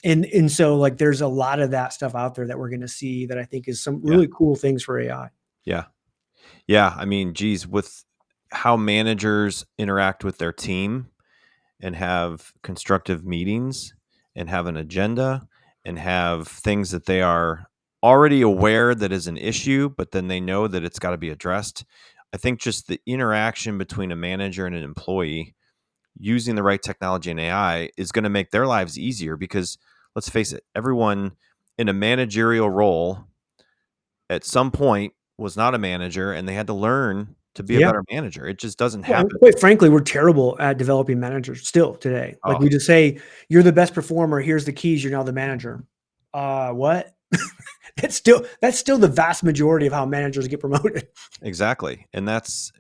And so like there's a lot of that stuff out there that we're going to see that I think is some Yeah. really cool things for AI. Yeah. Yeah. I mean, geez, with how managers interact with their team and have constructive meetings and have an agenda and have things that they are already aware that is an issue, but then they know that it's got to be addressed. I think just the interaction between a manager and an employee using the right technology and AI is going to make their lives easier because let's face it, everyone in a managerial role at some point was not a manager and they had to learn to be a Yeah. better manager. It just doesn't Well, happen. quite frankly, we're terrible at developing managers still today. Like Oh, we just say, you're the best performer. Here's the keys. You're now the manager. What? That's still the vast majority of how managers get promoted. exactly. And that's,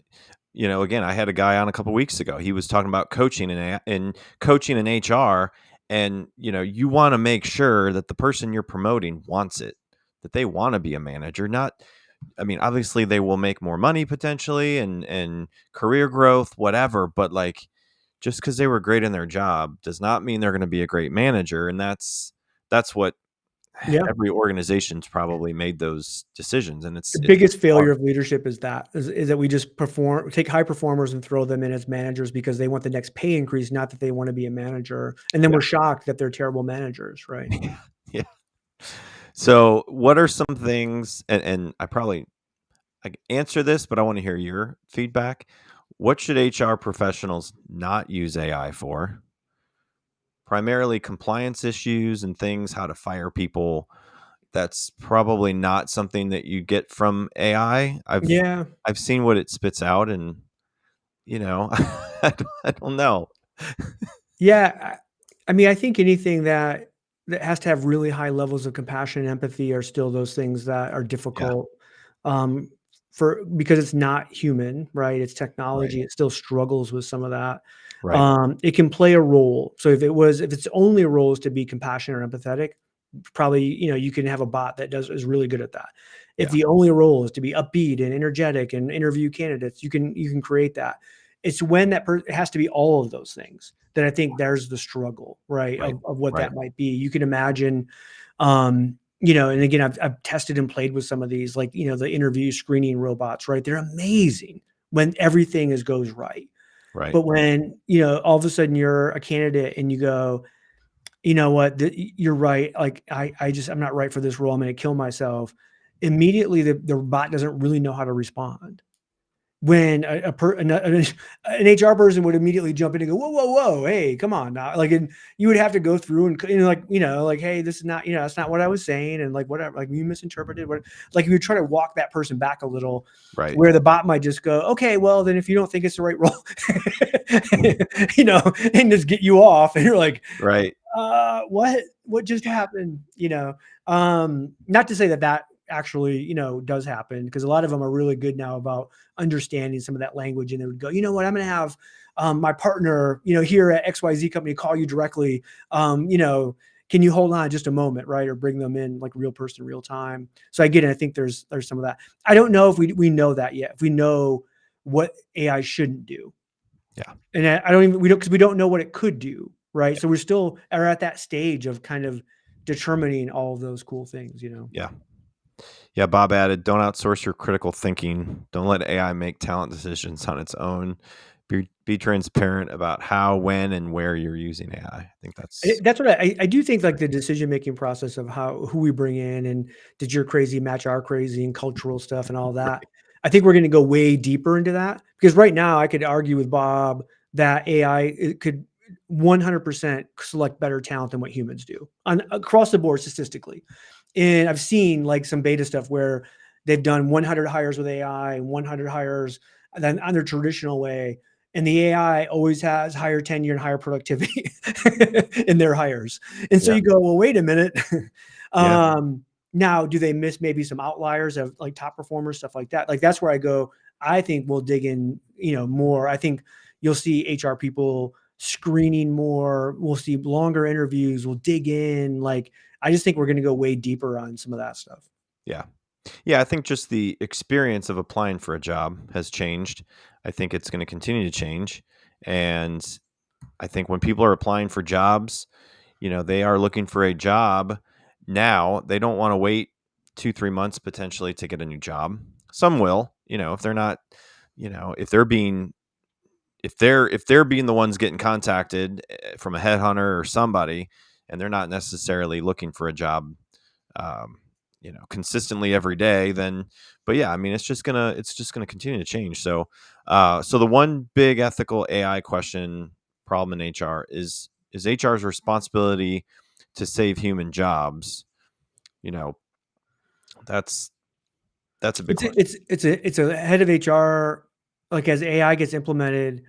again, I had a guy on a couple weeks ago. He was talking about coaching and coaching in HR. And, you want to make sure that the person you're promoting wants it, that they want to be a manager, not, I mean, obviously they will make more money potentially and career growth, whatever. But like, just because they were great in their job does not mean they're going to be a great manager. And that's what Yeah. every organization's probably made those decisions. And The it's biggest failure hard. of leadership is that we just take high performers and throw them in as managers because they want the next pay increase, not that they want to be a manager. And then Yeah. we're shocked that they're terrible managers, right? Yeah. So, what are some things, and I can answer this, but I want to hear your feedback. What should HR professionals not use AI for? Primarily compliance issues and things, how to fire people. That's probably not something that you get from AI. Yeah. I've seen what it spits out, and I don't know. Yeah. I mean, I think anything that has to have really high levels of compassion and empathy are still those things that are Yeah. difficult, um, because it's not human, right? It's Right. technology. It still struggles with some of that. Right. It can play a role. So if its only role is to be compassionate or empathetic, probably, you can have a bot that is really good at that. If Yeah. the only role is to be upbeat and energetic and interview candidates, you can create that. It's when it has to be all of those things then I think there's the struggle, right, Right. of what Right. that might be. You can imagine, and again, I've tested and played with some of these, like, the interview screening robots, right? They're amazing when everything goes right. Right. But when, all of a sudden you're a candidate and you go, you know what, you're right. Like, I'm not right for this role. I'm going to kill myself. Immediately, the bot doesn't really know how to respond. When an HR person would immediately jump in and go, whoa, whoa, whoa, hey, come on now. Like, and you would have to go through and, like, hey, this is not, that's not what I was saying. And like, whatever, like you misinterpreted what, like you would try to walk that person back a little, Right. where the bot might just go, okay, well, then if you don't think it's the right role, and just get you off. And you're like, Right. what just happened? Not to say that actually, does happen, because a lot of them are really good now about understanding some of that language. And they would go, you know what, I'm going to have my partner, here at XYZ company call you directly. Can you hold on just a moment, right? Or bring them in like real person, real time. So I get it. I think there's some of that. I don't know if we know that yet. If we know what AI shouldn't do. Yeah. And I don't even, because we don't know what it could do. Right. Yeah. So we're still are at that stage of kind of determining all of those cool things, Yeah. Yeah. Bob added, don't outsource your critical thinking. Don't let AI make talent decisions on its own. Be transparent about how, when, and where you're using AI. I think that's That's what I do think, like the decision-making process of who we bring in, and did your crazy match our crazy, and cultural stuff and all that. right. I think we're going to go way deeper into that, because right now I could argue with Bob that AI it could 100% select better talent than what humans do across the board statistically. And I've seen like some beta stuff where they've done 100 hires with AI and 100 hires then on their traditional way. And the AI always has higher tenure and higher productivity in their hires. And so Yeah. you go, well, wait a minute. Yeah. Now, do they miss maybe some outliers of like top performers, stuff like that? Like, that's where I go, I think we'll dig in, more. I think you'll see HR people screening more. We'll see longer interviews. We'll dig in. Like, I just think we're going to go way deeper on some of that stuff. Yeah. Yeah. I think just the experience of applying for a job has changed. I think it's going to continue to change. And I think when people are applying for jobs, they are looking for a job now. They don't want to wait 2-3 months potentially to get a new job. Some will, if they're not, if they're being the ones getting contacted from a headhunter or somebody, and they're not necessarily looking for a job, consistently every day, then, but yeah, I mean, it's just gonna continue to change. So, so the one big ethical AI question problem in HR is HR's responsibility to save human jobs. You know, that's a big question. It's a head of HR. Like, as AI gets implemented,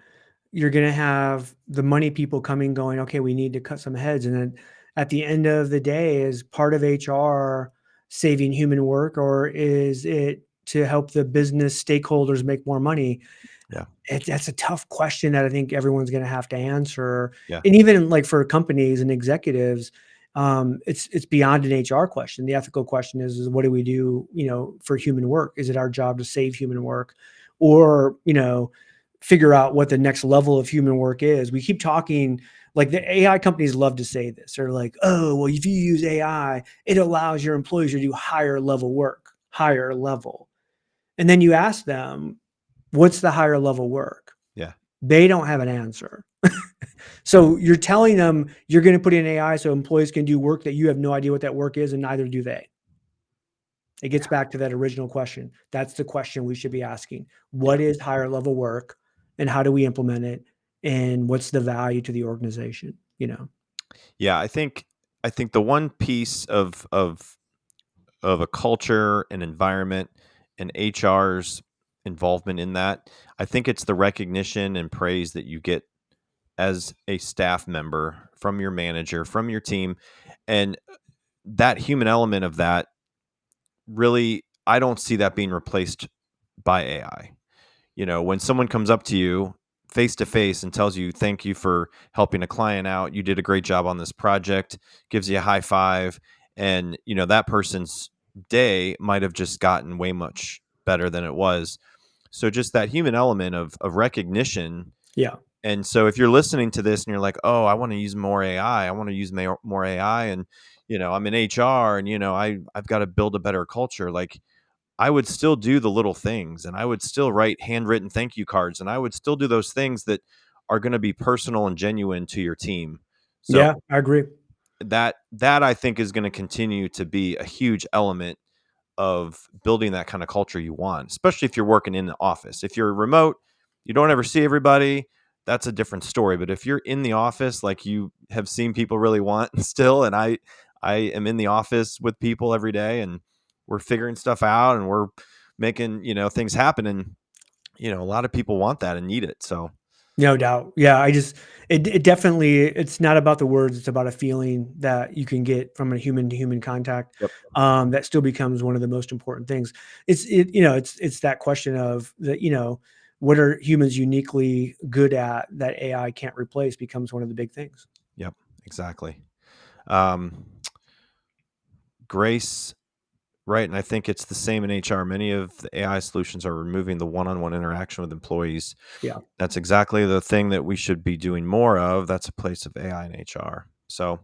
you're going to have the money people coming going, okay, we need to cut some heads. And then at the end of the day, is part of HR saving human work, or is it to help the business stakeholders make more money? Yeah. That's a tough question that I think everyone's going to have to answer. Yeah. And even like for companies and executives, it's beyond an HR question. The ethical question is what do we do, for human work? Is it our job to save human work, or, figure out what the next level of human work is? We keep talking, like the AI companies love to say this. They're like, oh, well, if you use AI, it allows your employees to do higher level work, higher level. And then you ask them, what's the higher level work? Yeah. They don't have an answer. So you're telling them you're going to put in AI so employees can do work that you have no idea what that work is, and neither do they. It gets back to that original question. That's the question we should be asking. What is higher level work, and how do we implement it? And what's the value to the organization? Yeah. I think the one piece of a culture and environment and HR's involvement in that, I think it's the recognition and praise that you get as a staff member from your manager, from your team. And that human element of that, really, I don't see that being replaced by AI. When someone comes up to you face to face and tells you, thank you for helping a client out, you did a great job on this project, gives you a high five, and that person's day might have just gotten way much better than it was. So just that human element of recognition, Yeah. And so if you're listening to this and you're like, oh, I want to use more AI, I want to use more AI, and I'm in HR, and I've got to build a better culture. Like, I would still do the little things, and I would still write handwritten thank you cards, and I would still do those things that are going to be personal and genuine to your team. So Yeah, I agree. that I think is going to continue to be a huge element of building that kind of culture you want, especially if you're working in the office. If you're remote, you don't ever see everybody, that's a different story. But if you're in the office, like you have seen people really want still, and I am in the office with people every day, and we're figuring stuff out, and we're making, things happen, and a lot of people want that and need it. So No doubt. Yeah, it definitely, it's not about the words, it's about a feeling that you can get from a human to human contact. yep, That still becomes one of the most important things. It's that question of that, what are humans uniquely good at that AI can't replace becomes one of the big things. yep, exactly. um Grace. Right, and I think it's the same in HR. Many of the AI solutions are removing the one-on-one interaction with employees. Yeah. That's exactly the thing that we should be doing more of. That's a place of AI in HR. So,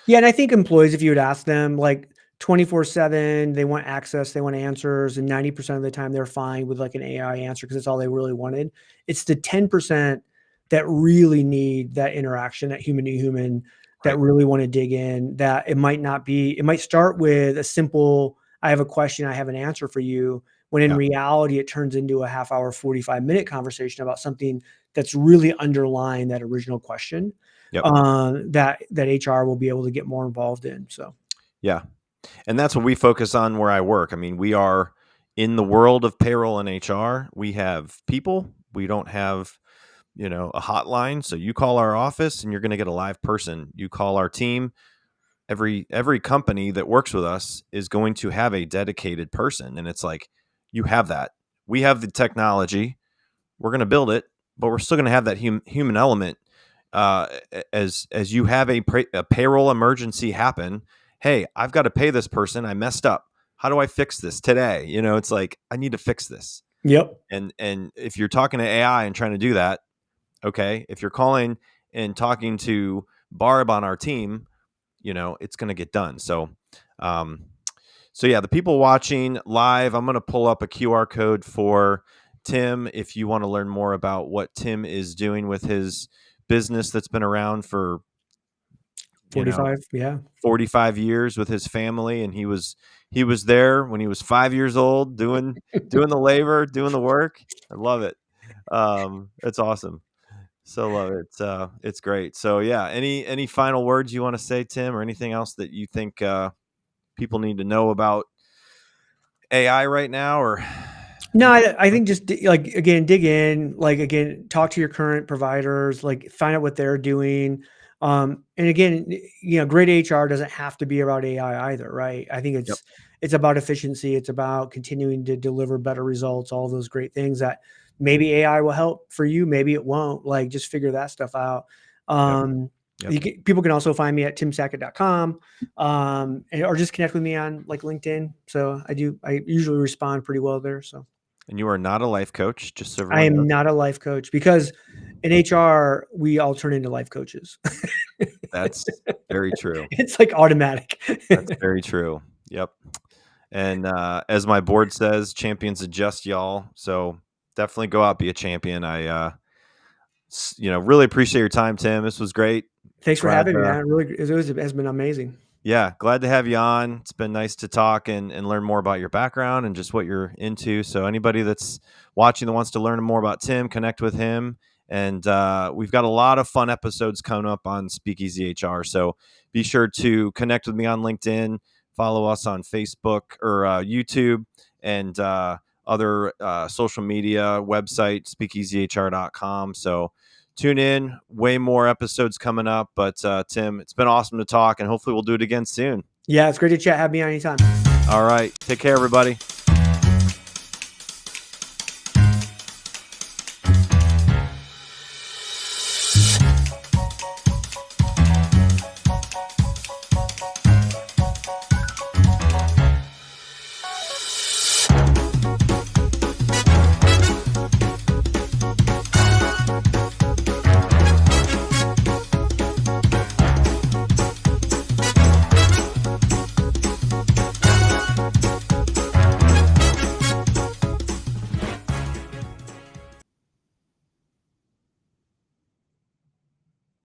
Yeah, and I think employees, if you would ask them like 24/7, they want access, they want answers, and 90% of the time they're fine with like an AI answer because it's all they really wanted. It's the 10% that really need that interaction, that human to human, that right. really want to dig in, that it might not be, it might start with a simple, I have a question, I have an answer for you, when in Yeah. reality it turns into a half hour, 45-minute conversation about something that's really underlying that original question. Yep. That HR will be able to get more involved in. So Yeah. And that's what we focus on where I work. I mean, we are in the world of payroll and HR. We have people. We don't have, a hotline. So you call our office and you're going to get a live person. You call our team. Every company that works with us is going to have a dedicated person, and it's like, you have that. We have the technology. We're going to build it, but we're still going to have that human element. As you have a payroll emergency happen, hey, I've got to pay this person. I messed up. How do I fix this today? It's like, I need to fix this. yep. And if you're talking to AI and trying to do that, okay. If you're calling and talking to Barb on our team, it's going to get done. Um, so yeah, the people watching live, I'm going to pull up a QR code for Tim if you want to learn more about what Tim is doing with his business that's been around for, 45. Yeah. 45 years with his family, and he was there when he was 5 years old doing the labor, doing the work. I love it. It's awesome. So love it. It's great. So yeah, any final words you want to say, Tim, or anything else that you think people need to know about AI right now? Or No, I think just like, again, dig in, like, again, talk to your current providers, like find out what they're doing. And again, great HR doesn't have to be about AI either, right? I think yep, it's about efficiency. It's about continuing to deliver better results, all those great things that maybe AI will help for you, maybe it won't. Like, just figure that stuff out. yep, Um, yep. People can also find me at timsackett.com, or just connect with me on like LinkedIn. So I usually respond pretty well there. So. And you are not a life coach, just so I everyone am knows. not a life coach because in HR, we all turn into life coaches. That's very true. It's like automatic. That's very true. Yep. And as my board says, champions adjust, y'all. So definitely go out, be a champion. I really appreciate your time, Tim. This was great. Thanks for Glad having me, man. It has been amazing. Yeah, glad to have you on. It's been nice to talk and learn more about your background and just what you're into. So anybody that's watching that wants to learn more about Tim, connect with him. And we've got a lot of fun episodes coming up on Speakeasy HR. So be sure to connect with me on LinkedIn, follow us on Facebook or YouTube, and other social media website, speakeasyhr.com. So tune in, way more episodes coming up. But Tim, it's been awesome to talk, and hopefully we'll do it again soon. Yeah, it's great to chat. Have me on anytime. All right, take care, everybody.